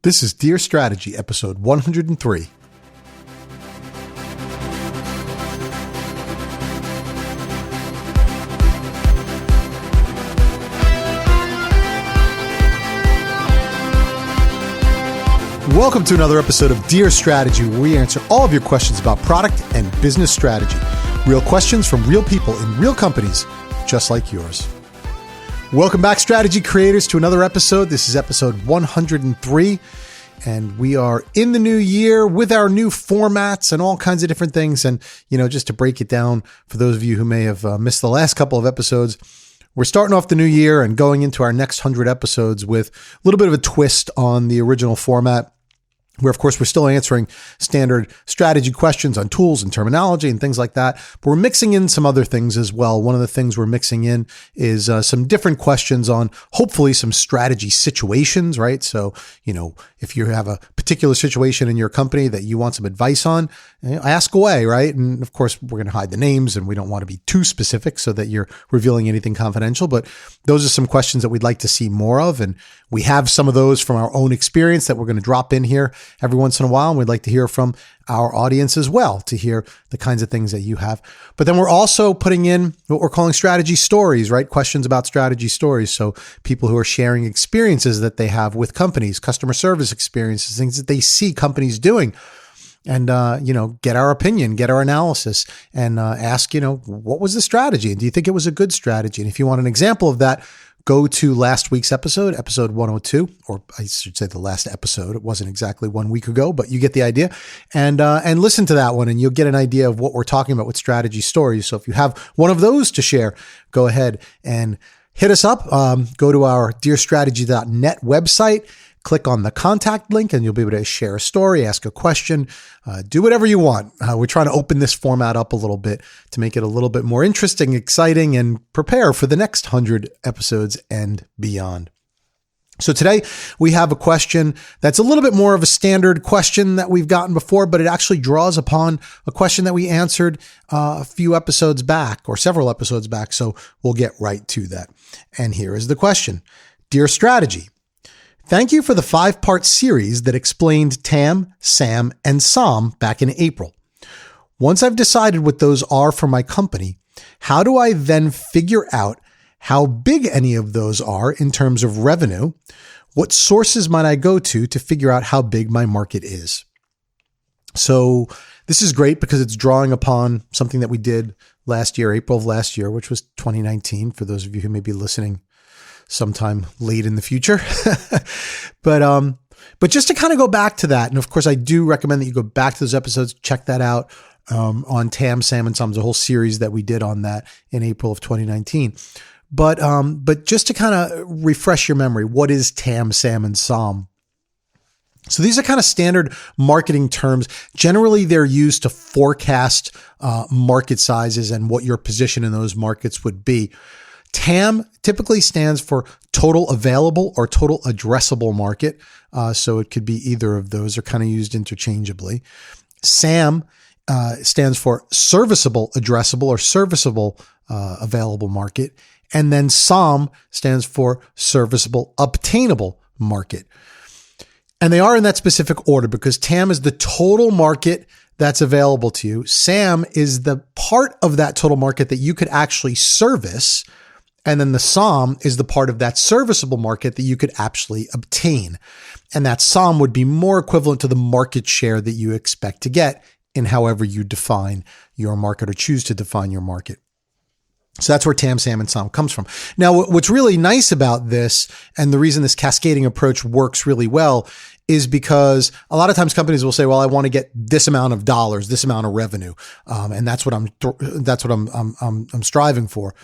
This is Dear Strategy, episode 103. Welcome to another episode of Dear Strategy, where we answer all of your questions about product and business strategy. Real questions from real people in real companies, just like yours. Welcome back, strategy creators, to another episode. This is episode 103, and we are in the new year with our new formats and all kinds of different things. And, just to break it down for those of you who may have missed the last couple of episodes, we're starting off the new year and going into our next 100 episodes with a little bit of a twist on the original format, where, of course, we're still answering standard strategy questions on tools and terminology and things like that. But we're mixing in some other things as well. One of the things we're mixing in is some different questions on hopefully some strategy situations, right? So, if you have a particular situation in your company that you want some advice on, ask away, right? And of course, we're going to hide the names and we don't want to be too specific so that you're revealing anything confidential. But those are some questions that we'd like to see more of. And we have some of those from our own experience that we're going to drop in here every once in a while. And we'd like to hear from our audience as well, to hear the kinds of things that you have. But then we're also putting in what we're calling strategy stories, right? Questions about strategy stories. So people who are sharing experiences that they have with companies, customer service experiences, things that they see companies doing. And, get our opinion, get our analysis, and ask, what was the strategy? And do you think it was a good strategy? And if you want an example of that, go to last week's episode 102, or I should say the last episode. It wasn't exactly 1 week ago, but you get the idea. And listen to that one, and you'll get an idea of what we're talking about with strategy stories. So if you have one of those to share, go ahead and hit us up. Go to our dearstrategy.net website. Click on the contact link and you'll be able to share a story, ask a question, do whatever you want. We're trying to open this format up a little bit to make it a little bit more interesting, exciting, and prepare for the next 100 episodes and beyond. So today we have a question that's a little bit more of a standard question that we've gotten before, but it actually draws upon a question that we answered a few episodes back or several episodes back. So we'll get right to that. And here is the question. Dear Strategy, thank you for the 5-part series that explained TAM, SAM, and SOM back in April. Once I've decided what those are for my company, how do I then figure out how big any of those are in terms of revenue? What sources might I go to figure out how big my market is? So this is great because it's drawing upon something that we did last year, April of last year, which was 2019, for those of you who may be listening sometime late in the future. But just to kind of go back to that. And of course, I do recommend that you go back to those episodes, check that out on TAM, SAM, and SOM. There's a whole series that we did on that in April of 2019. But just to kind of refresh your memory, what is TAM, SAM, and SOM? So these are kind of standard marketing terms. Generally, they're used to forecast market sizes and what your position in those markets would be. TAM typically stands for total available or total addressable market. So it could be either of those. They're kind of used interchangeably. SAM stands for serviceable addressable or serviceable available market. And then SOM stands for serviceable obtainable market. And they are in that specific order because TAM is the total market that's available to you. SAM is the part of that total market that you could actually service. And then the SOM is the part of that serviceable market that you could actually obtain. And that SOM would be more equivalent to the market share that you expect to get in however you define your market or choose to define your market. So that's where TAM, SAM, and SOM comes from. Now, what's really nice about this, and the reason this cascading approach works really well, is because a lot of times companies will say, well, I want to get this amount of dollars, this amount of revenue. And that's what I'm striving for.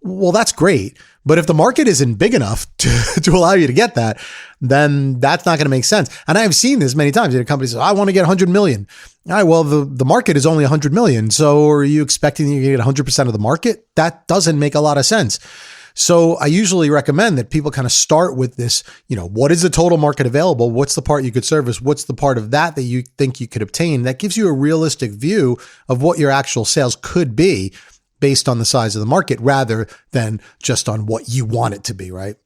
Well, that's great. But if the market isn't big enough to allow you to get that, then that's not going to make sense. And I've seen this many times. Companies say, I want to get 100 million. All right, well, the market is only 100 million. So are you expecting you to get 100% of the market? That doesn't make a lot of sense. So I usually recommend that people kind of start with this, what is the total market available? What's the part you could service? What's the part of that you think you could obtain? That gives you a realistic view of what your actual sales could be based on the size of the market rather than just on what you want it to be, right?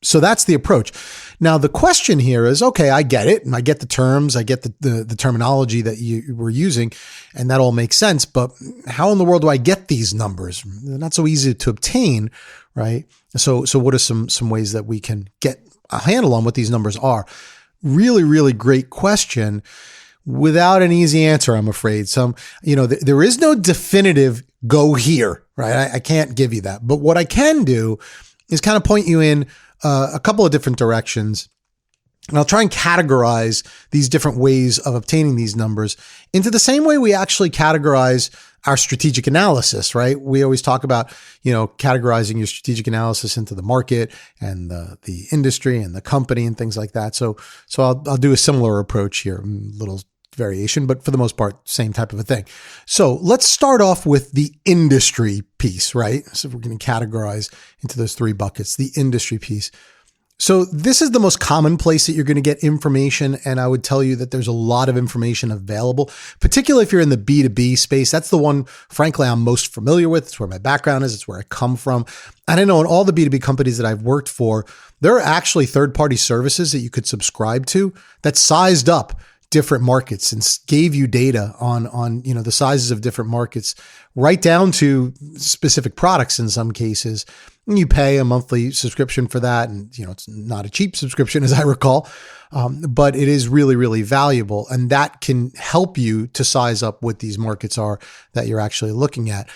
So that's the approach. Now, the question here is, okay, I get it. And I get the terms. I get the terminology that you were using, and that all makes sense. But how in the world do I get these numbers? They're not so easy to obtain, right? So what are some ways that we can get a handle on what these numbers are? Really, really great question without an easy answer, I'm afraid. There is no definitive go here, right? I can't give you that. But what I can do is kind of point you in a couple of different directions. And I'll try and categorize these different ways of obtaining these numbers into the same way we actually categorize our strategic analysis, right? We always talk about, categorizing your strategic analysis into the market and the industry and the company and things like that. So I'll do a similar approach here, a little variation, but for the most part, same type of a thing. So let's start off with the industry piece, right? So we're going to categorize into those three buckets, the industry piece. So this is the most common place that you're going to get information. And I would tell you that there's a lot of information available, particularly if you're in the B2B space. That's the one, frankly, I'm most familiar with. It's where my background is. It's where I come from. And I know in all the B2B companies that I've worked for, there are actually third-party services that you could subscribe to that sized up different markets and gave you data on the sizes of different markets, right down to specific products in some cases. And you pay a monthly subscription for that. And, it's not a cheap subscription, as I recall, but it is really, really valuable. And that can help you to size up what these markets are that you're actually looking at.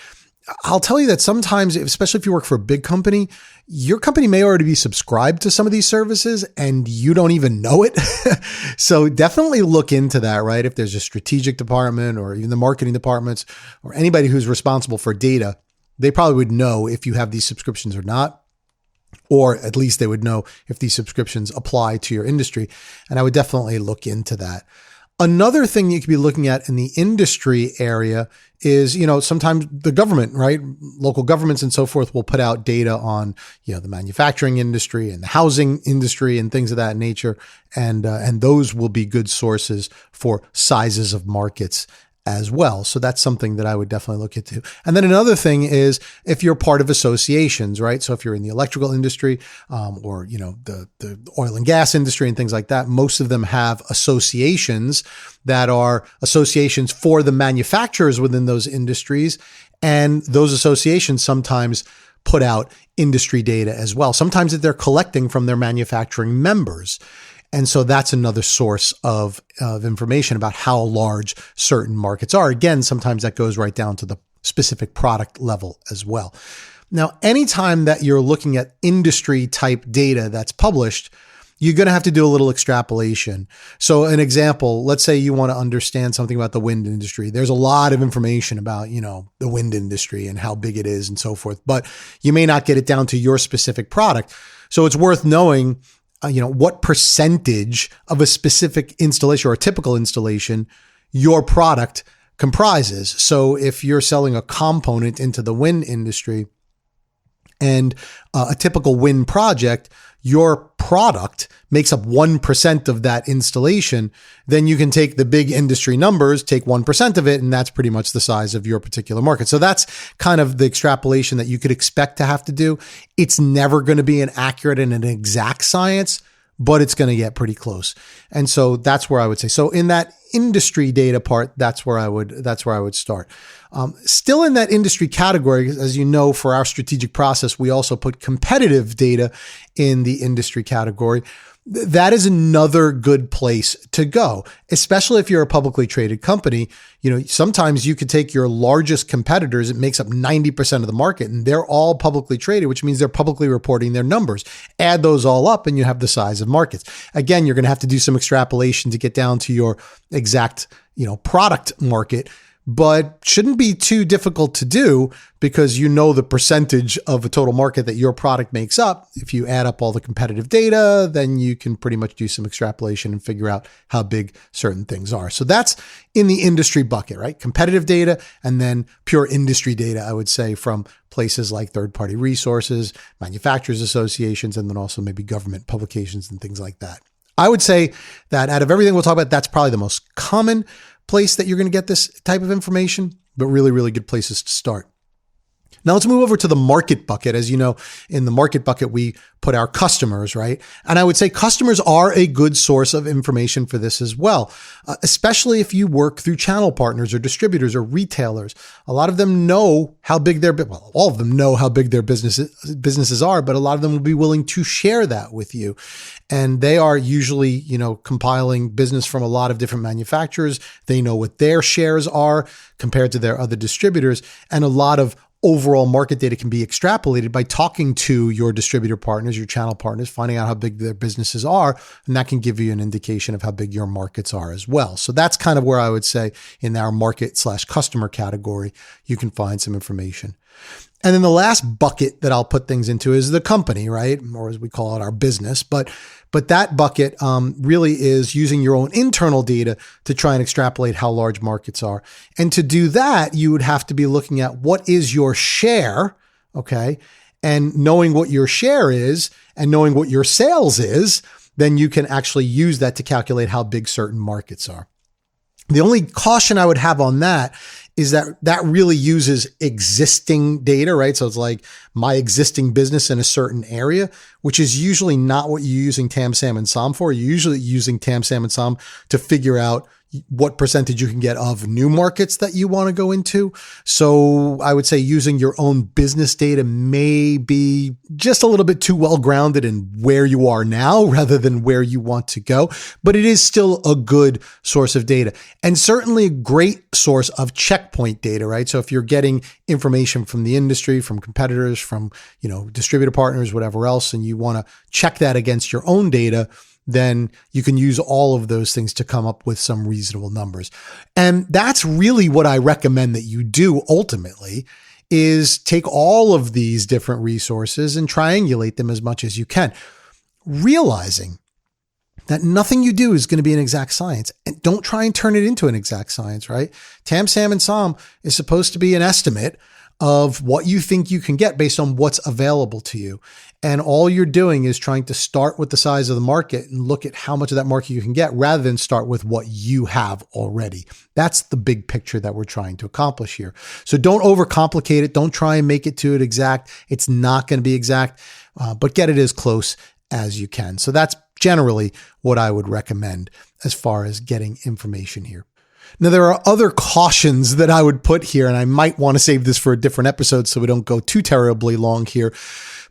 I'll tell you that sometimes, especially if you work for a big company, your company may already be subscribed to some of these services and you don't even know it. So definitely look into that, right? If there's a strategic department or even the marketing departments or anybody who's responsible for data, they probably would know if you have these subscriptions or not, or at least they would know if these subscriptions apply to your industry. And I would definitely look into that. Another thing you could be looking at in the industry area is, sometimes the government, right? Local governments and so forth will put out data on, the manufacturing industry and the housing industry and things of that nature. And those will be good sources for sizes of markets as well. So that's something that I would definitely look into. And then another thing is if you're part of associations, right? So if you're in the electrical industry, or, the oil and gas industry and things like that, most of them have associations that are associations for the manufacturers within those industries. And those associations sometimes put out industry data as well. Sometimes that they're collecting from their manufacturing members. And so that's another source of information about how large certain markets are. Again, sometimes that goes right down to the specific product level as well. Now, anytime that you're looking at industry type data that's published, you're going to have to do a little extrapolation. So an example, let's say you want to understand something about the wind industry. There's a lot of information about, the wind industry and how big it is and so forth, but you may not get it down to your specific product. So it's worth knowing what percentage of a specific installation or a typical installation your product comprises. So if you're selling a component into the wind industry and a typical wind project, your product makes up 1% of that installation, then you can take the big industry numbers, take 1% of it, and that's pretty much the size of your particular market. So that's kind of the extrapolation that you could expect to have to do. It's never going to be an accurate and an exact science, but it's going to get pretty close. And so that's where I would say. So in that industry data part, that's where I would start. Still in that industry category, as you know, for our strategic process, we also put competitive data in the industry category. That is another good place to go, especially if you're a publicly traded company. Sometimes you could take your largest competitors. It makes up 90% of the market and they're all publicly traded, which means they're publicly reporting their numbers. Add those all up and you have the size of markets. Again, you're going to have to do some extrapolation to get down to your exact, product market, but shouldn't be too difficult to do because the percentage of a total market that your product makes up. If you add up all the competitive data, then you can pretty much do some extrapolation and figure out how big certain things are. So that's in the industry bucket, right? Competitive data and then pure industry data, I would say, from places like third-party resources, manufacturers associations, and then also maybe government publications and things like that. I would say that out of everything we'll talk about, that's probably the most common place that you're going to get this type of information, but really, really good places to start. Now let's move over to the market bucket. As you know, in the market bucket, we put our customers, right? And I would say customers are a good source of information for this as well, especially if you work through channel partners or distributors or retailers. A lot of them know how big all of them know how big their businesses are, but a lot of them will be willing to share that with you. And they are usually, compiling business from a lot of different manufacturers. They know what their shares are compared to their other distributors, and a lot of overall market data can be extrapolated by talking to your distributor partners, your channel partners, finding out how big their businesses are, and that can give you an indication of how big your markets are as well. So that's kind of where I would say in our market/customer category, you can find some information. And then the last bucket that I'll put things into is the company, right? Or as we call it, our business. But that bucket really is using your own internal data to try and extrapolate how large markets are. And to do that, you would have to be looking at what is your share, okay? And knowing what your share is and knowing what your sales is, then you can actually use that to calculate how big certain markets are. The only caution I would have on that is that really uses existing data, right? So it's like my existing business in a certain area, which is usually not what you're using TAM, SAM, and SOM for. You're usually using TAM, SAM, and SOM to figure out what percentage you can get of new markets that you want to go into. So I would say using your own business data may be just a little bit too well grounded in where you are now rather than where you want to go. But it is still a good source of data, and certainly a great source of checkpoint data, right? So if you're getting information from the industry, from competitors, from, distributor partners, whatever else, and you want to check that against your own data, then you can use all of those things to come up with some reasonable numbers. And that's really what I recommend that you do ultimately, is take all of these different resources and triangulate them as much as you can, realizing that nothing you do is going to be an exact science. And don't try and turn it into an exact science, right? TAM, SAM, and SOM is supposed to be an estimate of what you think you can get based on what's available to you. And all you're doing is trying to start with the size of the market and look at how much of that market you can get rather than start with what you have already. That's the big picture that we're trying to accomplish here. So don't overcomplicate it. Don't try and make it to it exact. It's not going to be exact, but get it as close as you can. So that's generally what I would recommend as far as getting information here. Now, there are other cautions that I would put here, and I might want to save this for a different episode so we don't go too terribly long here.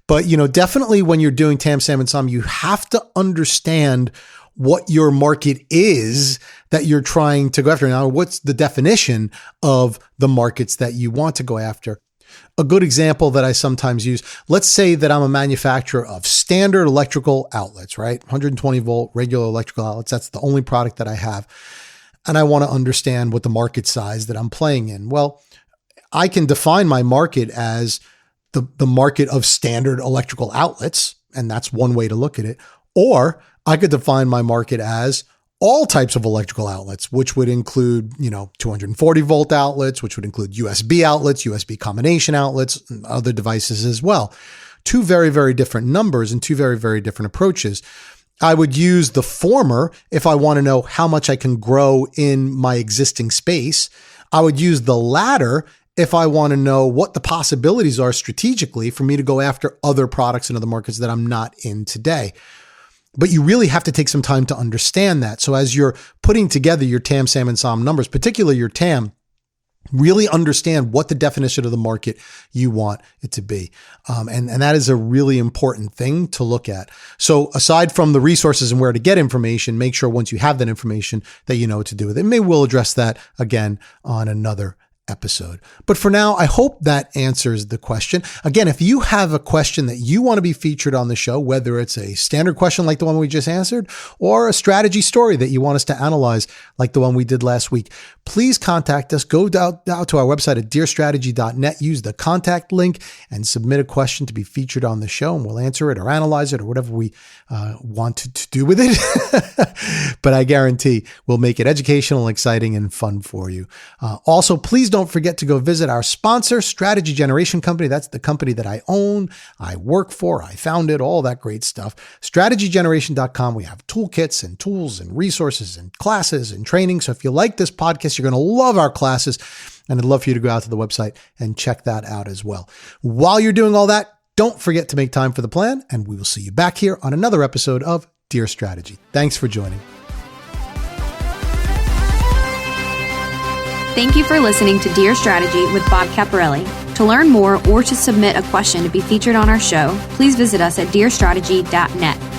But, definitely when you're doing TAM, SAM, and SOM, you have to understand what your market is that you're trying to go after. Now, what's the definition of the markets that you want to go after? A good example that I sometimes use, let's say that I'm a manufacturer of standard electrical outlets, right? 120 volt regular electrical outlets. That's the only product that I have. And I want to understand what the market size that I'm playing in. Well, I can define my market as the market of standard electrical outlets, and that's one way to look at it. Or I could define my market as all types of electrical outlets, which would include, 240 volt outlets, which would include USB outlets, USB combination outlets, and other devices as well. Two very, very different numbers and two very, very different approaches. I would use the former if I want to know how much I can grow in my existing space. I would use the latter if I want to know what the possibilities are strategically for me to go after other products in other markets that I'm not in today. But you really have to take some time to understand that. So as you're putting together your TAM, SAM, and SOM numbers, particularly your TAM, really understand what the definition of the market you want it to be. And that is a really important thing to look at. So aside from the resources and where to get information, make sure once you have that information that you know what to do with it. Maybe we'll address that again on another episode. But for now, I hope that answers the question. Again, if you have a question that you want to be featured on the show, whether it's a standard question like the one we just answered, or a strategy story that you want us to analyze like the one we did last week, please contact us. Go down to our website at dearstrategy.net, use the contact link and submit a question to be featured on the show, and we'll answer it or analyze it or whatever we want to do with it. But I guarantee we'll make it educational, exciting, and fun for you. Also, please don't forget to go visit our sponsor, Strategy Generation Company. That's the company that I own, I work for, I founded, all that great stuff. StrategyGeneration.com. We have toolkits and tools and resources and classes and training. So if you like this podcast, you're going to love our classes. And I'd love for you to go out to the website and check that out as well. While you're doing all that, don't forget to make time for the plan, and we will see you back here on another episode of Dear Strategy. Thanks for joining. Thank you for listening to Dear Strategy with Bob Caparelli. To learn more or to submit a question to be featured on our show, please visit us at dearstrategy.net.